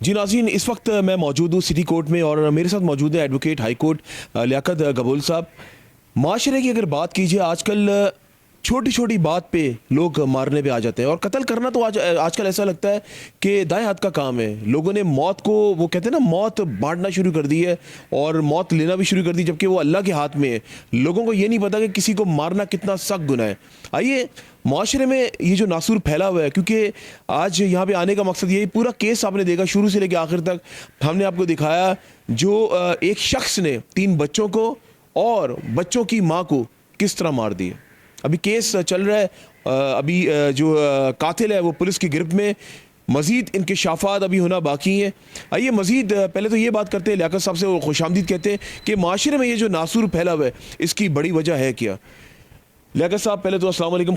जी नाज़रीन, इस वक्त मैं मौजूद हूँ सिटी कोर्ट में और मेरे साथ मौजूद है एडवोकेट हाई कोर्ट लियाकत गबूल साहब। माशरे की अगर बात कीजिए, आजकल छोटी छोटी बात पे लोग मारने पे आ जाते हैं और कत्ल करना तो आजकल ऐसा लगता है कि दाएं हाथ का काम है। लोगों ने मौत को, वो कहते हैं ना, मौत बांटना शुरू कर दी है और मौत लेना भी शुरू कर दी, जबकि वो अल्लाह के हाथ में है। लोगों को ये नहीं पता कि किसी को मारना कितना सख्त गुनाह है। आइए, माशरे में ये जो नासूर फैला हुआ है, क्योंकि आज यहाँ पे आने का मकसद यही, पूरा केस आपने देखा शुरू से लेकर आखिर तक। हमने आपको दिखाया जो एक शख्स ने 3 बच्चों को और बच्चों की माँ को किस तरह मार दिया। अभी केस चल रहा है, अभी जो कातिल है वो पुलिस की गिरफ्त में। मज़ीद इंकशाफात अभी होना बाकी हैं। आइए मज़ीद पहले तो ये बात करते हैं लियाकत साहब से, वो खुशामदीद कहते हैं कि माशरे में ये जो नासूर फैला हुआ है इसकी बड़ी वजह है क्या। लियाकत साहब, पहले तो अस्सलाम वालेकुम,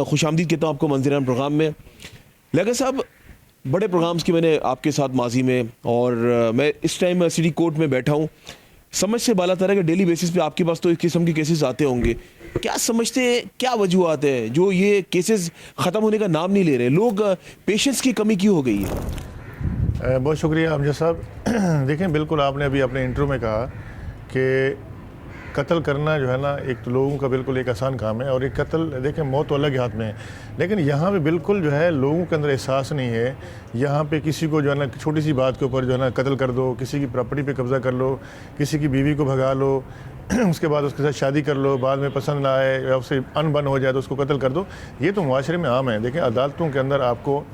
खुशामदीद कहता हूँ आपको मंज़िरान प्रोग्राम में। लियाकत साहब, बड़े प्रोग्राम्स की मैंने आपके साथ माजी में, और मैं इस टाइम सिटी कोर्ट में बैठा हूँ। समझ से बाला तरह के डेली बेसिस पे आपके पास तो इस किस्म के केसेस आते होंगे। क्या समझते हैं, क्या वजूहत है जो ये केसेस ख़त्म होने का नाम नहीं ले रहे? लोग पेशेंस की कमी क्यों हो गई है? बहुत शुक्रिया अमजद साहब। देखें, बिल्कुल आपने अभी अपने इंट्रो में कहा कि कत्ल करना जो है ना, एक तो लोगों का बिल्कुल एक आसान काम है, और एक कत्ल, देखें, मौत तो अलग ही हाथ में है। लेकिन यहाँ पे बिल्कुल जो है लोगों के अंदर एहसास नहीं है। यहाँ पे किसी को जो है ना छोटी सी बात के ऊपर जो है ना कत्ल कर दो, किसी की प्रॉपर्टी पे कब्ज़ा कर लो, किसी की बीवी को भगा लो, उसके बाद उसके साथ शादी कर लो, बाद में पसंद ना आए या उससे अनबन हो जाए तो उसको कत्ल कर दो। ये तो मुआशरे में आम है। देखें, अदालतों के अंदर आपको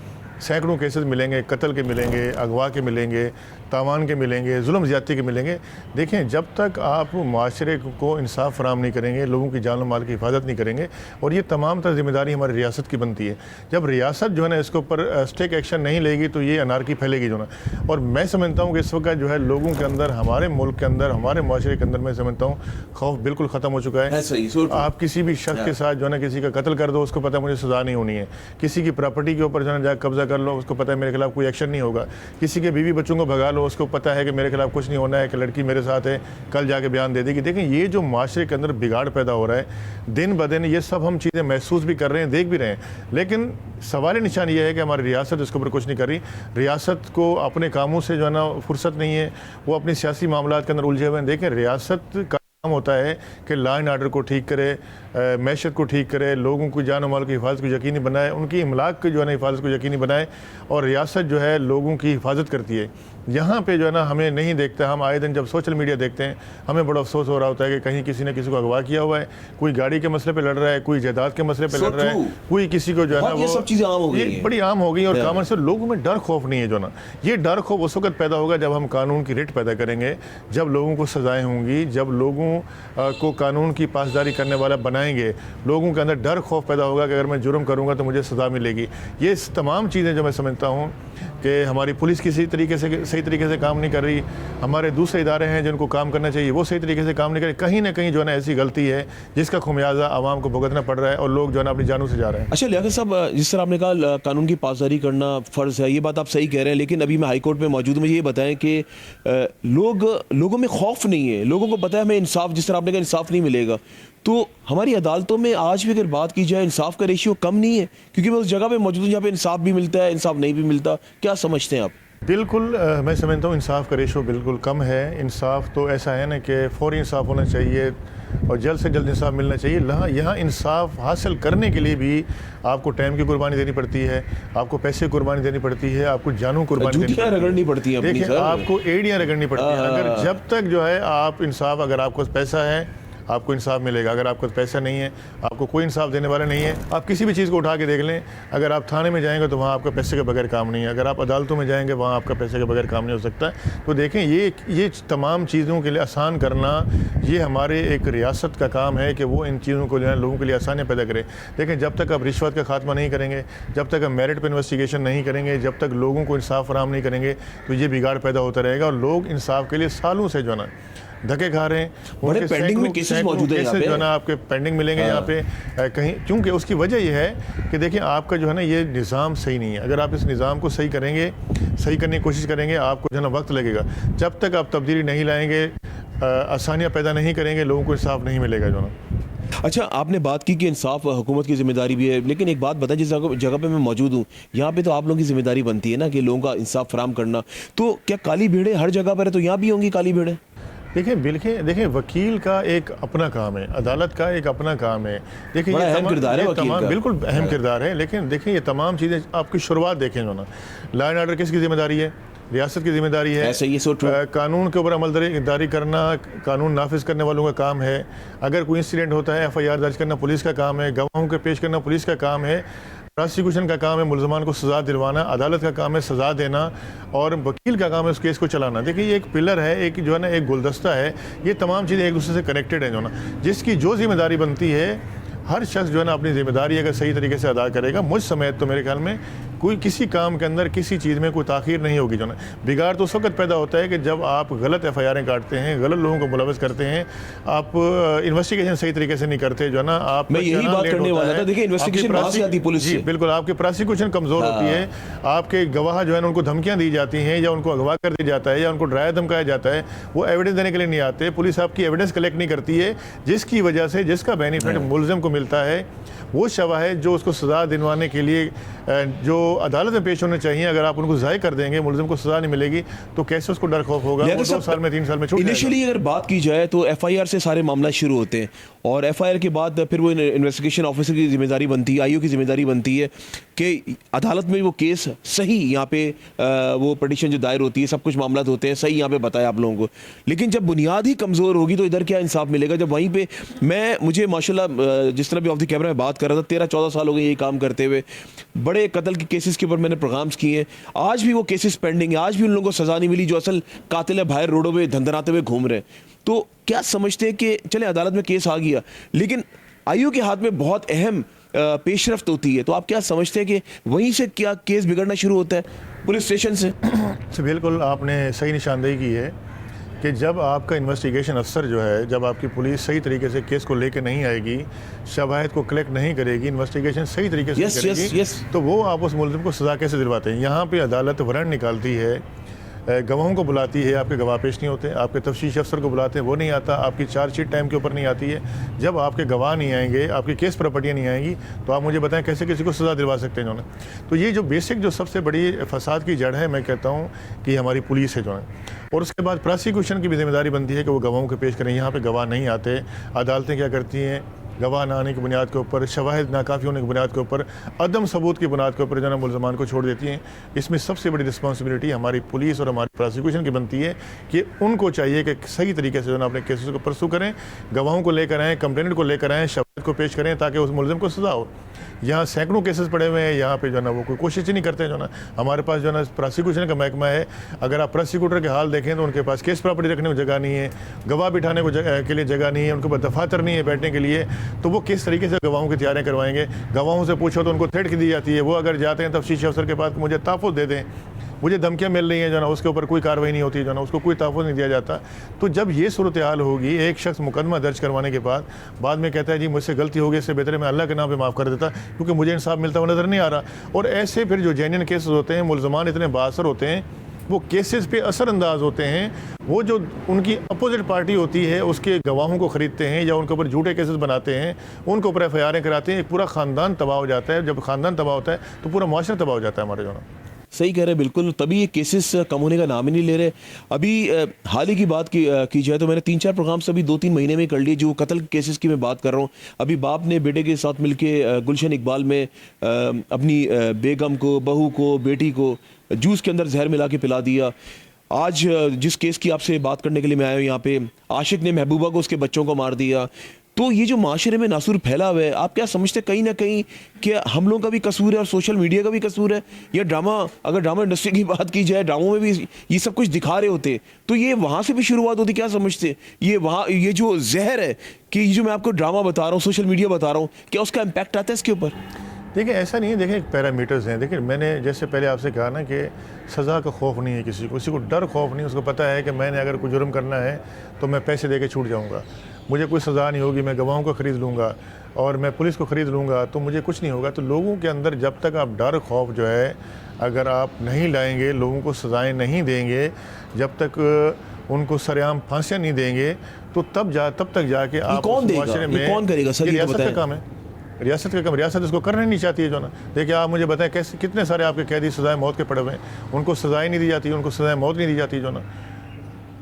सैकड़ों केसेस मिलेंगे, कत्ल के मिलेंगे, अगवा के मिलेंगे, तावान के मिलेंगे, जुल्म ज़्यादती के मिलेंगे। देखें, जब तक आप माशरे को इंसाफ फराम नहीं करेंगे, लोगों की जान और माल की हिफाजत नहीं करेंगे, और ये तमाम तरह जिम्मेदारी हमारी रियासत की बनती है। जब रियासत जो है ना इसके ऊपर स्टेक एक्शन नहीं लेगी तो ये अनारकी फैलेगी जो ना। और मैं समझता हूँ कि इस वक्त जो है लोगों के अंदर, हमारे मुल्क के अंदर, हमारे माशरे के अंदर, मैं समझता हूँ खौफ बिल्कुल ख़त्म हो चुका है। आप किसी भी शख्स के साथ जो है ना किसी का कत्ल कर दो, उसको पता है मुझे सज़ा नहीं होनी है। किसी की प्रॉपर्टी के ऊपर जो है ना जाकर कब्जा कर लो, उसको पता है मेरे खिलाफ कोई एक्शन नहीं होगा। किसी के बीवी बच्चों को भगा लो, उसको पता है कि मेरे खिलाफ कुछ नहीं होना है, कि लड़की मेरे साथ है, कल जाके बयान दे देगी। देखें, ये जो माशरे के अंदर बिगाड़ पैदा हो रहा है दिन ब दिन, ये सब हम चीज़ें महसूस भी कर रहे हैं, देख भी रहे हैं। लेकिन सवाल निशान ये है कि हमारी रियासत इसके ऊपर कुछ नहीं कर रही। रियासत को अपने कामों से जो है ना फुर्सत नहीं है, वो अपनी सियासी मामलात के अंदर उलझे हुए हैं। देखें, रियासत का काम होता है कि लॉ एंड आर्डर को ठीक करे, मैशत को ठीक करे, लोगों की जान और माल की हिफाजत को यकीनी बनाए, उनकी इमलाक की जो है ना हिफाजत को यकीनी बनाए, और रियासत जो है लोगों की हिफाजत करती है। यहाँ पे जो है ना हमें नहीं देखता। हम आए दिन जब सोशल मीडिया देखते हैं, हमें बड़ा अफसोस हो रहा होता है कि कहीं किसी ने किसी को अगवा किया हुआ है, कोई गाड़ी के मसले पे लड़ रहा है, कोई जायदाद के मसले पे लड़ रहा है, कोई किसी को जो है ना, ये सब चीज़ें आम हो गई, ये बड़ी आम हो गई। और कामन से लोगों में डर खौफ नहीं है जो ना। ये डर खौफ उस वक्त पैदा होगा जब हम कानून की रेट पैदा करेंगे, जब लोगों को सजाएं होंगी, जब लोगों को कानून की पासदारी करने वाला बनाएंगे। लोगों के अंदर डर खौफ पैदा होगा कि अगर मैं जुर्म करूंगा तो मुझे सज़ा मिलेगी। ये तमाम चीज़ें जो मैं समझता हूँ कि हमारी पुलिस किसी तरीके से सही तरीके से काम नहीं कर रही, हमारे दूसरे इदारे हैं जिनको काम करना चाहिए वो सही तरीके से काम नहीं कर रहे। कहीं ना कहीं जो है ना ऐसी गलती है जिसका खुमियाजा आवाम को भुगतना पड़ रहा है, और लोग जो है ना अपनी जानों से जा रहे हैं। अच्छा लियाकत साहब, जिस तरह आपने कहा कानून की पासदारी करना फ़र्ज़ है, ये बात आप सही कह रहे हैं, लेकिन अभी मैं हाई कोर्ट में मौजूद हूँ। मुझे ये बताएं कि लोगों में खौफ नहीं है, लोगों को पता है हमें इंसाफ, जिस तरह आपने कहा, इंसाफ नहीं मिलेगा। तो हमारी अदालतों में आज भी अगर बात की जाए, इंसाफ का रेशियो कम नहीं है? क्योंकि मैं उस जगह पे मौजूद हूँ जहाँ पे इंसाफ भी मिलता है, इंसाफ नहीं भी मिलता। क्या समझते हैं आप? बिल्कुल, मैं समझता हूँ इंसाफ का रेशो बिल्कुल कम है। इंसाफ तो ऐसा है ना कि फ़ौरी इंसाफ होना चाहिए और जल्द से जल्द इंसाफ मिलना चाहिए। यहाँ इंसाफ हासिल करने के लिए भी आपको टाइम की कुर्बानी देनी पड़ती है, आपको पैसे की कुर्बानी देनी पड़ती है, आपको जानों कुर्बानी रगड़नी पड़ती है। देखिए, आपको एड़ियाँ रगड़नी पड़ती हैं। अगर जब तक जो है आप इंसाफ, अगर आपको पैसा है आपको इंसाफ मिलेगा, अगर आपके पास पैसा नहीं है आपको कोई इंसाफ देने वाला नहीं है। आप किसी भी चीज़ को उठा के देख लें, अगर आप थाने में जाएंगे तो वहाँ आपका पैसे के बगैर काम नहीं है, अगर आप अदालतों में जाएंगे वहाँ आपका पैसे के बगैर काम नहीं हो सकता। तो देखें, ये तमाम चीज़ों के लिए आसान करना, ये हमारे एक रियासत का काम है कि वो इन चीज़ों को जो है लोगों के लिए आसानियाँ पैदा करें। देखें, जब तक आप रिश्वत का खात्मा नहीं करेंगे, जब तक आप मेरिट पर इन्वेस्टिगेशन नहीं करेंगे, जब तक लोगों को इंसाफ फराहम नहीं करेंगे, तो ये बिगाड़ पैदा होता रहेगा, और लोग इंसाफ के लिए सालों से जो है ना धक्के खा रहे हैं। बड़े पेंडिंग में केसेस मौजूद है, जो है ना आपके पेंडिंग मिलेंगे यहाँ पे कहीं, क्योंकि उसकी वजह यह है कि देखिए आपका जो है ना ये निज़ाम सही नहीं है। अगर आप इस निज़ाम को सही करेंगे, सही करने की कोशिश करेंगे, आपको जो है ना वक्त लगेगा। जब तक आप तब्दीली नहीं लाएंगे, आसानियाँ पैदा नहीं करेंगे, लोगों को इंसाफ नहीं मिलेगा जो ना। अच्छा, आपने बात की कि इंसाफ हुकूमत की जिम्मेदारी भी है, लेकिन एक बात बताएं, जिस जगह जगह पे मैं मौजूद हूँ यहाँ पे तो आप लोगों की जिम्मेदारी बनती है ना कि लोगों का इंसाफ फराम करना। तो क्या काली भीड़ें हर जगह पर है, तो यहाँ भी होंगी काली भीड़ें? देखिए वकील का एक अपना काम है, अदालत का एक अपना काम है। देखिए बड़ा ये अहम तमाम किरदार है ये वकील तमाम का। बिल्कुल अहम किरदार है, लेकिन देखिए ये तमाम चीज़ें आपकी शुरुआत देखें जो ना, लॉ एंड ऑर्डर किसकी जिम्मेदारी है? रियासत की जिम्मेदारी है। ऐसे ही, so true। कानून के ऊपर अमलदारी करना कानून नाफिज करने वालों का काम है। अगर कोई इंसिडेंट होता है FIR दर्ज करना पुलिस का काम है, गवाहों के पेश करना पुलिस का काम है, प्रोसिक्यूशन का काम है मुलजमान को सज़ा दिलवाना, अदालत का काम है सज़ा देना, और वकील का काम है उस केस को चलाना। देखिए ये एक पिलर है, एक जो है ना एक गुलदस्ता है। ये तमाम चीज़ें एक दूसरे से कनेक्टेड हैं जो ना, जिसकी जो जिम्मेदारी बनती है हर शख्स जो है ना अपनी जिम्मेदारी अगर सही तरीके से अदा करेगा, मुझ समेत तो मेरे ख्याल में कोई किसी काम के अंदर किसी चीज़ में कोई ताख़ीर नहीं होगी जो ना। बिगाड़ तो उस वक्त पैदा होता है कि जब आप गलत FIR काटते हैं, गलत लोगों को मुलविस करते हैं, आप इन्वेस्टिगेशन सही तरीके से नहीं करते जो ना, आप मैं यही बात करने वाला था। देखिए इन्वेस्टिगेशन वहाँ से आती है पुलिस जी से। बिल्कुल, आपकी प्रोसिक्यूशन कमज़ोर होती है, आपके गवाह जो है ना उनको धमकियाँ दी जाती हैं, या उनको अगवा कर दिया जाता है, या उनको डराया धमकाया जाता है, वो एविडेंस देने के लिए नहीं आते, पुलिस आपकी एविडेंस कलेक्ट नहीं करती है, जिसकी वजह से जिसका बेनिफिट मुलजिम को मिलता है वो शवाहिद जो उसको सज़ा दिलवाने के लिए जो अदालत में पेश होने चाहिए, अगर आप उनको ज़ाय कर देंगे, मुलजिम को सज़ा नहीं मिलेगी, तो कैसे उसको डर खौफ होगा? वो 2 साल में 3 साल में छूट जाएगा। इनिशियली अगर बात की जाए तो FIR से सारे मामला शुरू होते हैं, और FIR के बाद फिर वो इन्वेस्टिगेशन ऑफिसर की जिम्मेदारी बनती है, IO की जिम्मेदारी बनती है कि अदालत में वो केस सही यहाँ पे वो पिटीशन जो दायर होती है, सब कुछ मामला होते हैं सही यहाँ पे बताया आप लोगों को। लेकिन जब बुनियाद ही कमज़ोर होगी तो इधर क्या इंसाफ मिलेगा? जब वहीं पे मुझे माशाल्लाह जिस तरह भी ऑफ द कैमरा में बात कर रहा था, 13-14 साल हो गए ये काम करते हुए, बड़े कत्ल के केसेस के ऊपर मैंने प्रोग्राम्स किए हैं, आज भी वो केसेस पेंडिंग है, आज भी उन लोगों को सज़ा नहीं मिली जो असल कातिल है, बाहर रोडों पे धंधनाते हुए घूम रहे हैं। तो क्या समझते हैं कि चले अदालत में केस आ गया, लेकिन IO के हाथ में बहुत अहम पेशरफ्त होती है, तो आप क्या समझते हैं कि वहीं से क्या केस बिगड़ना शुरू होता है, पुलिस स्टेशन से? बिल्कुल आपने सही निशानदेही की है कि जब आपका इन्वेस्टिगेशन अफसर जो है, जब आपकी पुलिस सही तरीके से केस को लेके नहीं आएगी, शवाहिद को कलेक्ट नहीं करेगी, इन्वेस्टिगेशन सही तरीके से नहीं करेगी, तो वो आप उस मुलजिम को सज़ा कैसे दिलवाते हैं? यहाँ पे अदालत वारंट निकालती है, गवाहों को बुलाती है, आपके गवाह पेश नहीं होते, आपके तफ्तीश अफसर को बुलाते हैं, वो नहीं आता, आपकी चार्जशीट टाइम के ऊपर नहीं आती है। जब आपके गवाह नहीं आएंगे, आपकी केस प्रॉपर्टियाँ नहीं आएंगी, तो आप मुझे बताएं कैसे किसी को सज़ा दिलवा सकते हैं जो ना। तो ये जो बेसिक जो सबसे बड़ी फसाद की जड़ है, मैं कहता हूँ कि हमारी पुलिस है जो है। और उसके बाद प्रोसिक्यूशन की भी जिम्मेदारी बनती है कि वो गवाहों को पेश करें। यहाँ पर गवाह नहीं आते, अदालतें क्या करती हैं, गवाह ना आने की बुनियाद के ऊपर, शवाहिद नाकाफ़ी होने की बुनियाद के ऊपर, अदम सबूत की बुनियाद के ऊपर जो है मुलजमान को छोड़ देती हैं। इसमें सबसे बड़ी रिस्पॉन्सिबिलिटी हमारी पुलिस और हमारी प्रोसिक्यूशन की बनती है कि उनको चाहिए कि सही तरीके से जो है अपने केसेस को परसू करें, गवाहों को लेकर आएँ, कंप्लेनेंट को लेकर आएँ, शवाहिद को पेश करें, ताकि उस मुलजिम को सज़ा हो। यहाँ सैकड़ों केसेस पड़े हुए हैं, यहाँ पे जो है ना वो कोई कोशिश ही नहीं करते जो ना। हमारे पास जो है ना प्रोसिक्यूशन का महकमा है, अगर आप प्रोसिक्यूटर के हाल देखें तो उनके पास केस प्रॉपर्टी रखने को जगह नहीं है, गवाह बिठाने को के लिए जगह नहीं है, उनके पास दफातर नहीं है बैठने के लिए, तो वो किस तरीके से गवाहों की तैयारियाँ करवाएंगे? गवाहों से पूछो तो उनको थ्रेट की दी जाती है, वो अगर जाते हैं तफ्तीशी अफसर के पास मुझे तहफ़्फ़ुज़ दे दें, मुझे धमकियाँ मिल रही हैं जो ना, उसके ऊपर कोई कार्रवाई नहीं होती जो ना, उसको कोई तहफ़्फ़ुज़ नहीं दिया जाता। तो जब ये सूरत हाल होगी, एक शख्स मुकदमा दर्ज करवाने के बाद में कहता है जी मुझसे गलती हो गई, इससे बेहतर है मैं अल्लाह के नाम पे माफ़ कर देता, क्योंकि मुझे इंसाफ मिलता हुआ नज़र नहीं आ रहा। और ऐसे फिर जो जेन्युइन केसेस होते हैं, मुलजमान इतने बाअसर होते हैं, वो केसेस पे असरअंदाज होते हैं, वो जो उनकी अपोजिट पार्टी होती है उसके गवाहों को ख़रीदते हैं या उनके ऊपर झूठे केसेस बनाते हैं, उनके ऊपर FIR कराते हैं, एक पूरा ख़ानदान तबाह हो जाता है। जब ख़ानदान तबाह होता है तो पूरा माशरा तबाह हो जाता है हमारे जो ना। सही कह रहे हैं बिल्कुल, तभी ये केसेस कम होने का नाम ही नहीं ले रहे। अभी हाल ही की बात की जाए तो मैंने 3-4 प्रोग्राम्स अभी 2-3 महीने में कर लिए जो कत्ल केसेस की मैं बात कर रहा हूँ। अभी बाप ने बेटे के साथ मिलके गुलशन इकबाल में अपनी बेगम को, बहू को, बेटी को जूस के अंदर जहर मिला के पिला दिया। आज जिस केस की आपसे बात करने के लिए मैं आया हूँ यहाँ पे, आशिक ने महबूबा को, उसके बच्चों को मार दिया। तो ये जो माशरे में नासुर फैला हुआ है, आप क्या समझते हैं कहीं ना कहीं कि हम लोगों का भी कसूर है और सोशल मीडिया का भी कसूर है? या अगर ड्रामा इंडस्ट्री की बात की जाए, ड्रामों में भी ये सब कुछ दिखा रहे होते तो ये वहाँ से भी शुरुआत होती? क्या समझते ये जो जहर है कि ये जो मैं आपको ड्रामा बता रहा हूँ, सोशल मीडिया बता रहा हूँ, क्या उसका इम्पैक्ट आता है इसके ऊपर? देखिए ऐसा नहीं है, देखिए पैरामीटर्स हैं। देखिए मैंने जैसे पहले आपसे कहा ना कि सज़ा का खौफ नहीं है किसी को डर खौफ नहीं, उसको पता है कि मैंने अगर कोई जुर्म करना है तो मैं पैसे दे के छूट जाऊँगा, मुझे कोई सज़ा नहीं होगी, मैं गवाहों को ख़रीद लूँगा और मैं पुलिस को ख़रीद लूँगा तो मुझे कुछ नहीं होगा। तो लोगों के अंदर जब तक आप डर खौफ जो है अगर आप नहीं लाएंगे, लोगों को सज़ाएँ नहीं देंगे, जब तक उनको सरेआम फांसियां नहीं देंगे तो तब तक जाके आप कौन उस देगा? माशरे ये में कौन करेगा सर? ये ये तो रियासत का बताएं। काम है, रियासत का काम। रियासत इसको करना नहीं चाहती है जो ना। देखिए आप मुझे बताएं कैसे कितने सारे आपके कैदी सजाए मौत के पड़े हुए हैं, उनको सजाएं नहीं दी जाती, उनको सजाए मौत नहीं दी जाती जो ना।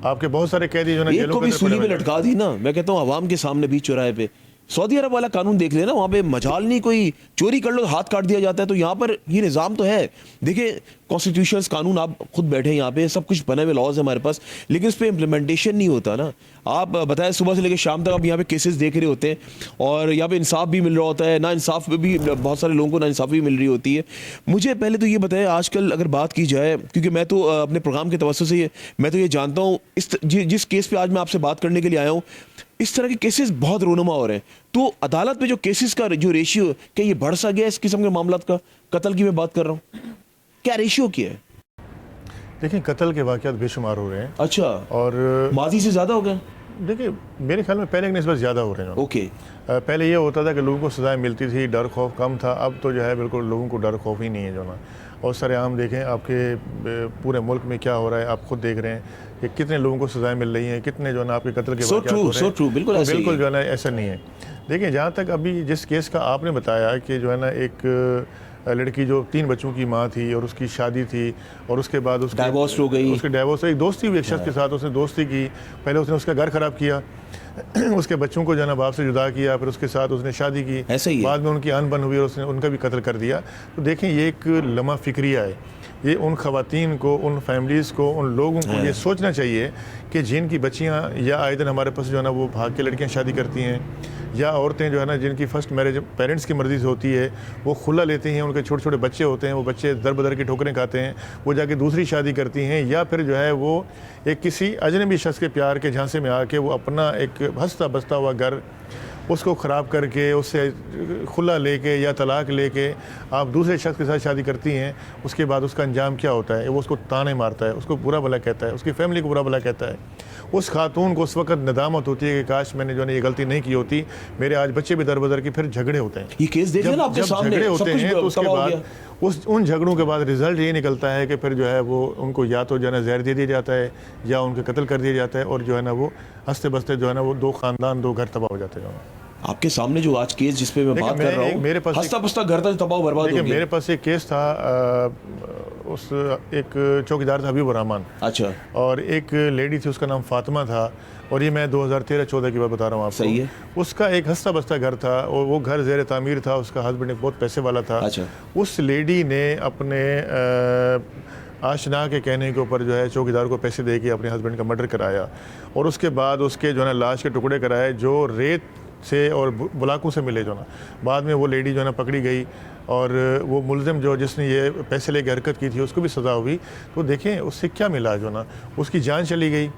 आपके बहुत सारे कैदी जो ना एक जेलों को के भी अंदर पड़े सूली हुए में हैं। लटका दी ना, मैं कहता हूँ आवाम के सामने बीच चौराहे पे। सऊदी अरब वाला कानून देख लेना, वहां पे मजाल नहीं, कोई चोरी कर लो तो हाथ काट दिया जाता है। तो यहाँ पर ये निज़ाम तो है। देखिए कॉन्स्टिट्यूशन कानून, आप खुद बैठे हैं यहाँ पे, सब कुछ बने हुए लॉज है हमारे पास, लेकिन उस पर इम्प्लीमेंटेशन नहीं होता ना। आप बताएं सुबह से लेकर शाम तक आप यहाँ पे केसेस देख रहे होते हैं और यहाँ पे इंसाफ भी मिल रहा होता है, ना इंसाफ भी, बहुत सारे लोगों को ना इंसाफ भी मिल रही होती है। मुझे पहले तो ये बताएं, आजकल अगर बात की जाए, क्योंकि मैं तो अपने प्रोग्राम के तवज्जो से मैं तो ये जानता हूँ, जिस केस पे आज मैं आपसे बात करने के लिए आया हूँ, इस तरह के केसेस बहुत रोनुमा हो रहे हैं। तो अदालत में जो केसेस का जो रेशियो, क्या ये बढ़ सा गया इस किस्म के मामलात का? कत्ल की मैं बात कर रहा हूँ, क्या रेशियो क्या है? देखिए कत्ल के वाक़यात बेशुमार हो रहे हैं अच्छा, और माजी से ज्यादा हो गया? देखिए मेरे ख्याल में पहले की निस्बत ज़्यादा हो रहे हैं। ओके। पहले ये होता था कि लोगों को सज़ाएं मिलती थी, डर खौफ कम था। अब तो जो है बिल्कुल लोगों को डर खौफ ही नहीं है जो ना। और सरेआम देखें आपके पूरे मुल्क में क्या हो रहा है, आप खुद देख रहे हैं कि कितने लोगों को सज़ाएं मिल रही हैं, कितने जो है ना आपके कत्ल के वाक़यात हो रहे हैं। so true, बिल्कुल तो ऐसे ही बिल्कुल है। जो है ना ऐसा नहीं है। देखिए जहाँ तक अभी जिस केस का आपने बताया कि जो है ना एक लड़की जो 3 बच्चों की माँ थी और उसकी शादी थी और उसके बाद उसकी डाइवोर्स हो गई। उसके डाइवोर्स, एक दोस्ती हुई एक शख्स के साथ, उसने दोस्ती की, पहले उसने उसका घर खराब किया, उसके बच्चों को जो है ना बाप से जुदा किया, फिर उसके साथ उसने शादी की, ऐसा ही है। बाद में उनकी अनबन हुई और उसने उनका भी कत्ल कर दिया। तो देखें ये एक लम्हा फिक्रिया है। ये उन ख़वातीन को, उन फैमिलीज़ को, उन लोगों को ये सोचना चाहिए कि जिनकी बच्चियाँ या आए दिन हमारे पास जो है ना वो भाग के लड़कियाँ शादी करती हैं, या औरतें जो है ना जिनकी फ़र्स्ट मैरिज पेरेंट्स की मर्ज़ी से होती है, वो खुला लेती हैं, उनके छोटे छोटे बच्चे होते हैं, वो बच्चे दर बदर की ठोकरें खाते हैं, वो जाके दूसरी शादी करती हैं, या फिर जो है वो एक किसी अजनबी शख्स के प्यार के झांसे में आके वो अपना एक हंसता बसता हुआ घर उसको ख़राब करके, उससे खुला लेके या तलाक लेके आप दूसरे शख्स के साथ शादी करती हैं। उसके बाद उसका अंजाम क्या होता है? वो उसको ताने मारता है, उसको बुरा भला कहता है, उसकी फैमिली को बुरा भला कहता है। उस खातून को उस वक्त नदामत होती है कि काश मैंने जो है ये गलती नहीं की होती, मेरे आज बच्चे भी दर बदर के। फिर झगड़े होते हैं, ये केस देख लेना आपके जब सामने, झगड़े सब होते कुछ हैं तो उसके तबाह हो बाद गया। उन झगड़ों के बाद रिजल्ट ये निकलता है कि फिर जो है वो उनको या तो जो है ना जहर दे दिया जाता है या उनके कत्ल कर दिया जाता है, और जो है ना वो हंसते बसते जो है ना वो 2 ख़ानदान 2 घर तबाह हो जाते हैं। आपके सामने जो आज केस जिस पे मैं बात कर रहा हूँ, मेरे पास हंसता बसता घर तक तबाह बर्बाद हो देखिए गया। मेरे पास एक केस था, उस एक चौकीदार था हबीब रहमान, अच्छा, और एक लेडी थी उसका नाम फातिमा था, और ये मैं 2013-14 की बात बता रहा हूँ आपको। सही है। उसका एक हंसता बसता घर था और वो घर ज़ेर तामीर था, उसका हस्बैंड एक बहुत पैसे वाला था। अच्छा। उस लेडी ने अपने आशना के कहने के ऊपर जो है चौकीदार को पैसे दे के अपने हस्बैंड का मर्डर कराया, और उसके बाद उसके जो है ना लाश के टुकड़े कराए जो रेत से और बुलाकों से मिले जो ना। बाद में वो लेडी जो है ना पकड़ी गई, और वो मुलजिम जो जिसने ये पैसे लेके हरकत की थी उसको भी सज़ा हुई। तो देखें उससे क्या मिला जो ना, उसकी जान चली गई,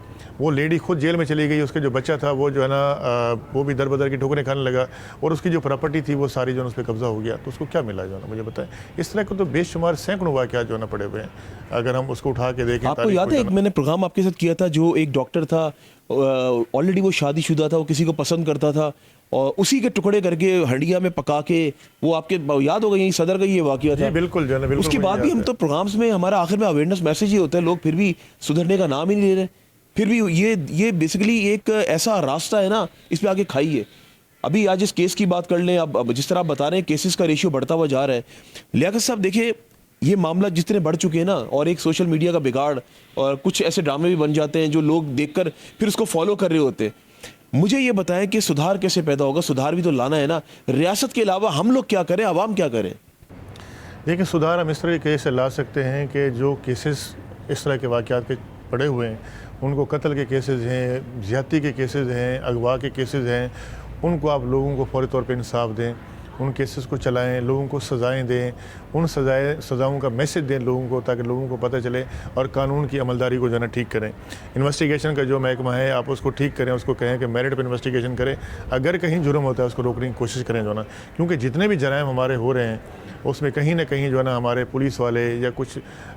वो लेडी खुद जेल में चली गई, उसका जो बच्चा था वो जो है ना वो भी दर बदर की ठोकरें खाने लगा, और उसकी जो प्रॉपर्टी थी वो सारी जो है उस पर कब्जा हो गया। तो उसको क्या मिला जो है ना, मुझे बताएं। इस तरह को तो बेशुमार सैकड़ों वाक़यात जो है ना पड़े हुए हैं, अगर हम उसको उठा के देखें। आपको याद है एक मैंने प्रोग्राम आपके साथ किया था, जो एक डॉक्टर था, ऑलरेडी वो शादीशुदा था, वो किसी को पसंद करता था और उसी के टुकड़े करके हंडिया में पका के, वो आपके याद होगा, यही सदर का ये वाकया था। बिल्कुल जो है ना, बिल्कुल उसके बाद भी हम तो प्रोग्राम्स में हमारा आखिर में अवेयरनेस मैसेज ही होता है, लोग फिर भी सुधरने का नाम ही नहीं ले रहे। फिर भी ये बेसिकली एक ऐसा रास्ता है ना, इस पे आगे खाइए। अभी आज इस केस की बात कर लें, अब जिस तरह आप बता रहे हैं केसेस का रेशियो बढ़ता हुआ जा रहा है। लियाकत साहब देखिए, ये मामला जितने बढ़ चुके हैं ना, और एक सोशल मीडिया का बिगाड़, और कुछ ऐसे ड्रामे भी बन जाते हैं जो लोग देखकर फिर उसको फॉलो कर रहे होते हैं। मुझे ये बताएं कि सुधार कैसे पैदा होगा? सुधार भी तो लाना है ना, रियासत के अलावा हम लोग क्या करें, आवाम क्या करें? देखिए सुधार हम इस तरह के केस से ला सकते हैं कि जो केसेस इस तरह के वाक़यात के पड़े हुए हैं, उनको कत्ल के केसेस हैं, ज़्यादती के केसेस हैं, अगवा के केसेस हैं, उनको आप लोगों को फौरी तौर पे इंसाफ दें, उन केसेस को चलाएं, लोगों को सज़ाएं दें, उन सज़ाओं का मैसेज दें लोगों को, ताकि लोगों को पता चले और कानून की अमलदारी को जो है ना ठीक करें। इन्वेस्टिगेशन का जो महकमा है आप उसको ठीक करें, उसको कहें कि मेरिट पर इन्वेस्टिगेशन करें, अगर कहीं जुर्म होता है उसको रोकने की कोशिश करें जो ना, क्योंकि जितने भी जराइम हमारे हो रहे हैं उसमें कहीं ना कहीं जो है ना हमारे पुलिस वाले या कुछ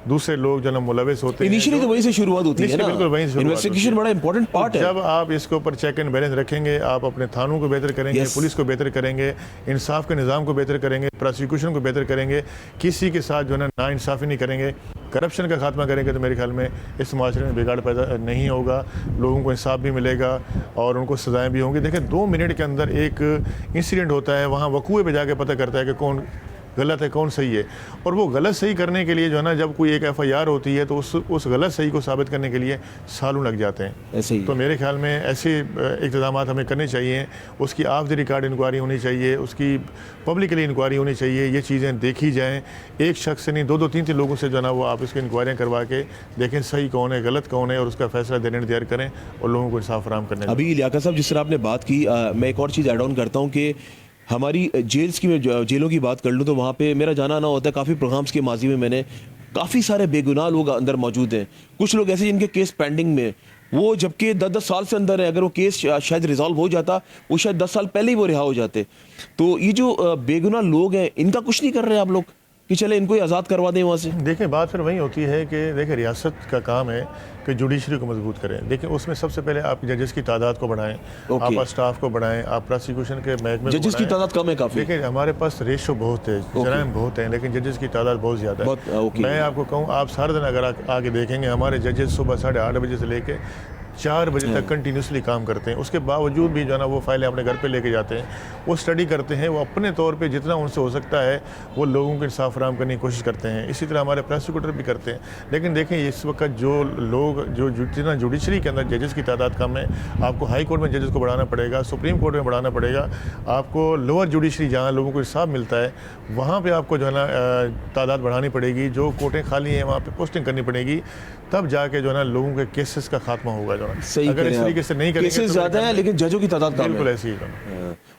दूसरे लोग जो है ना मुलविस होते हैं। इनिशियली तो वहीं से शुरुआत होती है ना, बिल्कुल वहीं से इन्वेस्टिगेशन बड़ा इंपॉर्टेंट पार्ट है। जब आप इसके ऊपर चेक एंड बैलेंस रखेंगे, आप अपने थानों को बेहतर करेंगे, पुलिस को बेहतर करेंगे, इंसाफ के निज़ाम को बेहतर करेंगे, प्रोसिक्यूशन को बेहतर करेंगे, किसी के साथ जो है ना नाइंसाफ़ी नहीं करेंगे, करप्शन का खात्मा करेंगे तो मेरे ख्याल में इस माशरे में बिगाड़ पैदा नहीं होगा, लोगों को इंसाफ भी मिलेगा और उनको सजाएँ भी होंगी। देखिए 2 मिनट के अंदर एक इंसिडेंट होता है, वहाँ वकूए पे जाके पता करता है कि कौन गलत है कौन सही है, और वो गलत सही करने के लिए जो है ना, जब कोई एक FIR होती है तो उस गलत सही को साबित करने के लिए सालों लग जाते हैं। ऐसे ही तो मेरे ख्याल में ऐसे इक़्तिदाम हमें करने चाहिए, उसकी ऑफ द रिकॉर्ड इंक्वायरी होनी चाहिए, उसकी पब्लिकली इंक्वायरी होनी चाहिए, ये चीज़ें देखी जाएँ, एक शख्स से नहीं 2-2 3-3 लोगों से जो है ना वो आप इसकी इंक्वायरियाँ करवा के देखें सही कौन है गलत कौन है, और उसका फैसला देने तैयार करें और लोगों को इंसाफ फराहम करने। अभी लियाकत साहब जिस तरह आपने बात की, मैं एक और चीज़ ऐड ऑन करता हूँ कि हमारी जेल्स की, मैं जेलों की बात कर लूँ तो वहाँ पे मेरा जाना आना होता है, काफ़ी प्रोग्राम्स के माजी में मैंने काफ़ी सारे बेगुनाह लोग अंदर मौजूद हैं, कुछ लोग ऐसे जिनके केस पेंडिंग में, वो जबकि 10-10 साल से अंदर है, अगर वो केस शायद रिजॉल्व हो जाता वो शायद 10 साल पहले ही वो रिहा हो जाते। तो ये जो बेगुनाह लोग हैं इनका कुछ नहीं कर रहे आप लोग कि चले इनको ही आज़ाद करवा दें वहाँ से? देखिए बात फिर वही होती है कि देखिए रियासत का काम है कि जुडिशरी को मजबूत करें। देखिए उसमें सबसे पहले आप जजेस की तादाद को बढ़ाएं, आप स्टाफ को बढ़ाएं, आप प्रोसिक्यूशन के महकमे जजेस की तादाद कम है काफ़ी। देखिए हमारे पास रेशो बहुत है, जराइम बहुत हैं, लेकिन जजेस की तादाद बहुत ज़्यादा है। मैं आपको कहूँ आप सारा दिन अगर आगे देखेंगे हमारे जजेस सुबह 8:30 बजे से लेके 4 बजे तक कंटिन्यूसली काम करते हैं, उसके बावजूद भी जो है ना वो फाइलें अपने घर पे लेके जाते हैं, वो स्टडी करते हैं, वो अपने तौर पे जितना उनसे हो सकता है वो लोगों को इंसाफ फराहम करने की कोशिश करते हैं। इसी तरह हमारे प्रोसिक्यूटर भी करते हैं। लेकिन देखें इस वक्त जो लोग जितना जुडिशरी के अंदर जजेस की तादाद कम है, आपको हाई कोर्ट में जजेस को बढ़ाना पड़ेगा, सुप्रीम कोर्ट में बढ़ाना पड़ेगा, आपको लोअर जुडिशरी जहाँ लोगों को इंसाफ मिलता है वहाँ पर आपको जो है ना तादाद बढ़ानी पड़ेगी, जो कोर्टें खाली हैं वहाँ पर पोस्टिंग करनी पड़ेगी, तब जाके जो है ना लोगों के केसेस का खात्मा होगा। जो सही अगर इस तरीके से नहीं करेंगे केसेस तो ज्यादा है लेकिन जजों की तादाद कम है। बिल्कुल ऐसी ही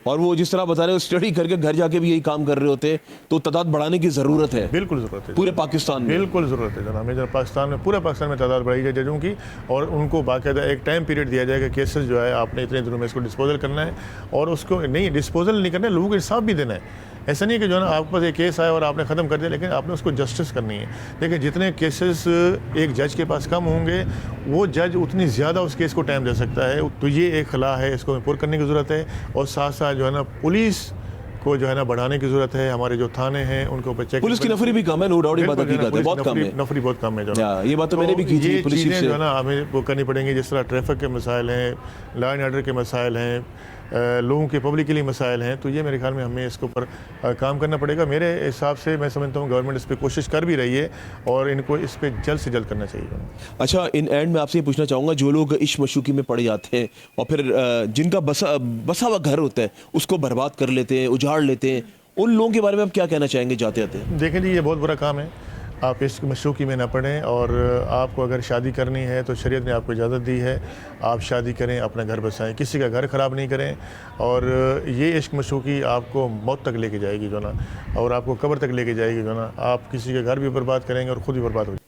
और वो जिस तरह बता रहे हो स्टडी करके घर जाके भी यही काम कर रहे होते, तो तादाद बढ़ाने की जरूरत है। बिल्कुल जरूरत है पूरे पाकिस्तान में बिल्कुल ज़रूरत है जनाब। हमें पाकिस्तान में पूरे पाकिस्तान में तादाद बढ़ाई जाए जजों की, और उनको बाकायदा एक टाइम पीरियड दिया जाए कि केसेस जो है आपने इतने दिनों में इसको डिस्पोजल करना है, और उसको नहीं डिस्पोजल नहीं करना है, लोगों को इंसाफ भी देना है। ऐसा नहीं है कि जो है ना आपके पास एक केस आया और आपने ख़त्म कर दिया, लेकिन आपने उसको जस्टिस करनी है। देखिए जितने केसेस एक जज के पास कम होंगे वो जज उतनी ज़्यादा उस केस को टाइम दे सकता है। तो ये एक खला है, इसको पूरा करने की ज़रूरत है, और साथ साथ जो है ना पुलिस को जो है ना बढ़ाने की जरूरत है। हमारे जो थाने हैं उनके ऊपर चेक, पुलिस की नफरी भी कम है, नो डाउट, ये बात हकीकत है, बहुत कम है, नफरी बहुत कम है। ये बात तो मैंने भी की थी। ये चीज़ें जो है ना हमें वो करनी पड़ेंगी, जिस तरह ट्रैफिक के मसाइल हैं, लॉ एंड ऑर्डर के मसाइल हैं, लोगों के पब्लिकली मसाइल हैं, तो ये मेरे ख्याल में हमें इसके ऊपर काम करना पड़ेगा। मेरे हिसाब से मैं समझता हूँ गवर्नमेंट इस पर कोशिश कर भी रही है, और इनको इस पर जल्द से जल्द करना चाहिए। अच्छा, इन एंड में आपसे ये पूछना चाहूँगा, जो लोग इश्क मशूकी में पड़ जाते हैं और फिर जिनका बसा हुआ घर होता है उसको बर्बाद कर लेते हैं, उजाड़ लेते हैं, उन लोगों के बारे में आप क्या कहना चाहेंगे जाते जाते? देखें जी, ये बहुत बुरा काम है, आप इश्क मशूकी में ना पड़ें, और आपको अगर शादी करनी है तो शरीयत ने आपको इजाज़त दी है, आप शादी करें, अपना घर बसाएं, किसी का घर ख़राब नहीं करें। और ये इश्क मशूकी आपको मौत तक लेके जाएगी जो ना, और आपको कब्र तक लेके जाएगी जो ना, आप किसी के घर भी बर्बाद करेंगे और ख़ुद भी बर्बाद हो जाएंगे।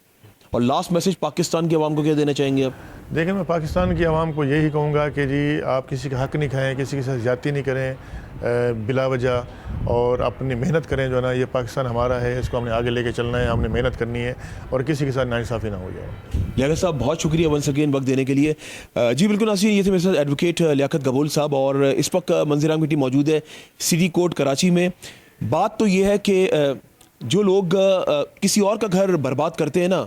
और लास्ट मैसेज पाकिस्तान की आवाम को क्या देना चाहेंगे आप? देखिए, मैं पाकिस्तान की आवाम को यही कहूँगा कि जी आप किसी का हक़ नहीं खाएँ, किसी के साथ ज़्यादती नहीं करें बिला वजह, और अपनी मेहनत करें जो है ना। ये पाकिस्तान हमारा है, इसको हमने आगे लेके चलना है, हमने मेहनत करनी है, और किसी के साथ नाइंसाफ़ी ना हो जाए। लियाकत साहब, बहुत शुक्रिया वंस अगेन वक्त देने के लिए। जी बिल्कुल नाज़रीन, ये थे मेरे साथ एडवोकेट लियाकत गबूल साहब, और इस वक्त मंज़िर-ए-आम की टीम मौजूद है सिटी कोर्ट कराची में। बात तो ये है कि जो लोग किसी और का घर बर्बाद करते हैं ना,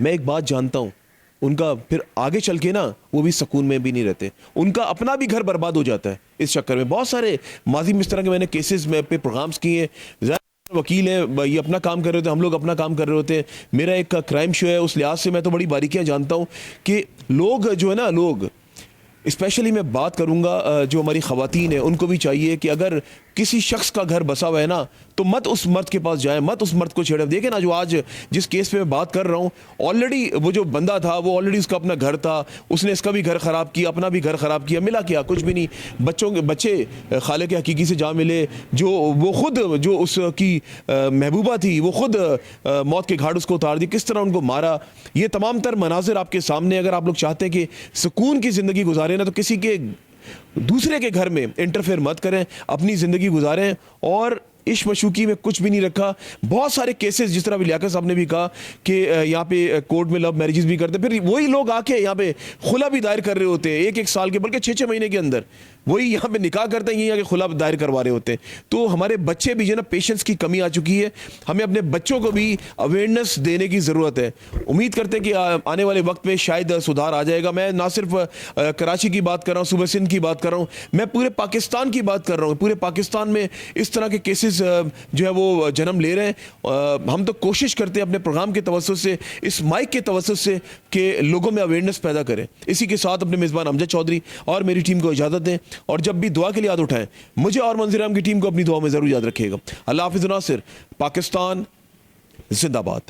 मैं एक बात जानता हूँ, उनका फिर आगे चल के ना वो भी सुकून में भी नहीं रहते, उनका अपना भी घर बर्बाद हो जाता है इस चक्कर में। बहुत सारे माजी में इस तरह के मैंने केसेस में पे प्रोग्राम्स किए हैं। वकील है, ये अपना काम कर रहे होते हैं, हम लोग अपना काम कर रहे होते हैं। मेरा एक क्राइम शो है, उस लिहाज से मैं तो बड़ी बारीकियां जानता हूँ कि लोग जो है ना, लोग स्पेशली मैं बात करूँगा जो हमारी ख़वातीन है, उनको भी चाहिए कि अगर किसी शख्स का घर बसा हुआ है ना, तो मत उस मर्द के पास जाए, मत उस मर्द को छेड़े। देखें ना, जो आज जिस केस पे मैं बात कर रहा हूँ, ऑलरेडी वो जो बंदा था वो ऑलरेडी उसका अपना घर था, उसने इसका भी घर ख़राब किया, अपना भी घर ख़राब किया, मिला क्या? कुछ भी नहीं। बच्चे खाले के हकीकी से जा मिले, जो वो खुद जो उसकी महबूबा थी वो खुद मौत के घाट उसको उतार दी, किस तरह उनको मारा। ये तमाम तर मनाजिर आपके सामने। अगर आप लोग चाहते हैं कि सुकून की ज़िंदगी गुजारें ना, तो किसी के दूसरे के घर में इंटरफेयर मत करें, अपनी ज़िंदगी गुजारें। और इश्क मशूकी में कुछ भी नहीं रखा। बहुत सारे केसेस, जिस तरह अभी लियाकत साहब ने भी कहा कि यहाँ पे कोर्ट में लव मैरिजेस भी करते, फिर वही लोग आके यहाँ पे खुला भी दायर कर रहे होते हैं 1-1 साल के, बल्कि 6-6 महीने के अंदर। वही यहाँ पे निकाह करते हैं, यहीं आके खुला दायर करवा रहे होते हैं। तो हमारे बच्चे भी जो है ना, पेशेंस की कमी आ चुकी है। हमें अपने बच्चों को भी अवेयरनेस देने की ज़रूरत है। उम्मीद करते हैं कि आने वाले वक्त में शायद सुधार आ जाएगा। मैं ना सिर्फ कराची की बात कर रहा हूँ, सूबे सिंध की बात कर रहा हूँ, मैं पूरे पाकिस्तान की बात कर रहा हूँ। पूरे पाकिस्तान में इस तरह के केसेस जो है वो जन्म ले रहे हैं। हम तो कोशिश करते हैं अपने प्रोग्राम के तवज्जुह से, इस माइक के तवज्जुह से, कि लोगों में अवेयरनेस पैदा करें। इसी के साथ अपने मेज़बान अमजद चौधरी और मेरी टीम को इजाज़त दें, और जब भी दुआ के लिए याद उठाएं, मुझे और मंजूर अहमद की टीम को अपनी दुआ में ज़रूर याद रखिएगा। अल्लाह हाफ़िज़। नासिर, पाकिस्तान जिंदाबाद।